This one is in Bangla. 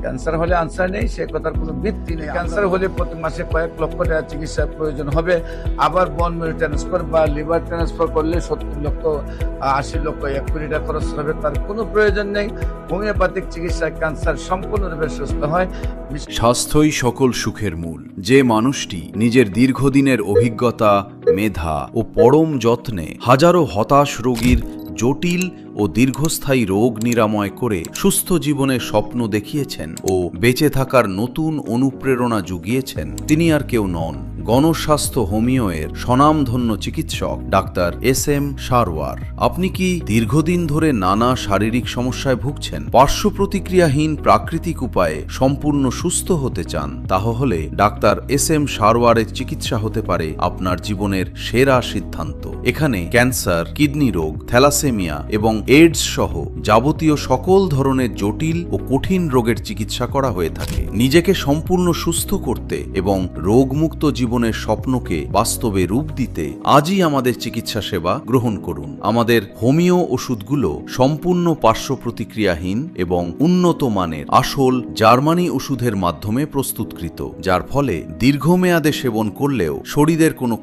ক্যান্সার হলে আনসার নেই, সে কথার কোনো ভিত্তি নেই। ক্যান্সার হলে প্রতি মাসে কয়েক লক্ষ টাকা চিকিৎসার প্রয়োজন হবে। আবার বোন ম্যারো ট্রান্সফার বা লিভার ট্রান্সফার করলে 70 লক্ষ 80 লক্ষ 1 কোটি টাকা খরচ হবে, তার কোনো প্রয়োজন নেই। হোমিওপ্যাথিক চিকিৎসায় ক্যান্সার সম্পূর্ণরূপে সুস্থ হয়। স্বাস্থ্যই সকল সুখের মূল। যে মানুষটি নিজের দীর্ঘদিনের অভিজ্ঞতা, মেধা ও পরম যত্নে হাজারো হতাশ রোগীর জটিল ও দীর্ঘস্থায়ী রোগ নিরাময় করে সুস্থ জীবনের স্বপ্ন দেখিয়েছেন ও বেঁচে থাকার নতুন অনুপ্রেরণা জুগিয়েছেন, তিনি আর কেউ নন, গণস্বাস্থ্য হোমিওয়ের স্বনামধন্য চিকিৎসক ডাক্তার SM সারওয়ার। আপনি কি দীর্ঘদিন ধরে নানা শারীরিক সমস্যায় ভুগছেন, পার্শ্ব প্রতিক্রিয়াহীন প্রাকৃতিক উপায়ে সম্পূর্ণ সুস্থ হতে চান? তাহলে ডাক্তার SM সারওয়ারের চিকিৎসা হতে পারে আপনার জীবনের সেরা সিদ্ধান্ত। এখানে ক্যান্সার, কিডনি রোগ, থ্যালাসেমিয়া এবং এইডস সহ যাবতীয় সকল ধরনের জটিল ও কঠিন রোগের চিকিৎসা করা হয়ে থাকে। নিজেকে সম্পূর্ণ সুস্থ করতে এবং রোগমুক্ত জীবনের স্বপ্নকে বাস্তবে রূপ দিতে আজই আমাদের চিকিৎসা সেবা গ্রহণ করুন। আমাদের হোমিও ওষুধগুলো সম্পূর্ণ পার্শ্ব প্রতিক্রিয়াহীন এবং উন্নত মানের আসল জার্মানি ওষুধের মাধ্যমে প্রস্তুতকৃত, যার ফলে দীর্ঘমেয়াদে সেবন করলেও শরীরের কোনো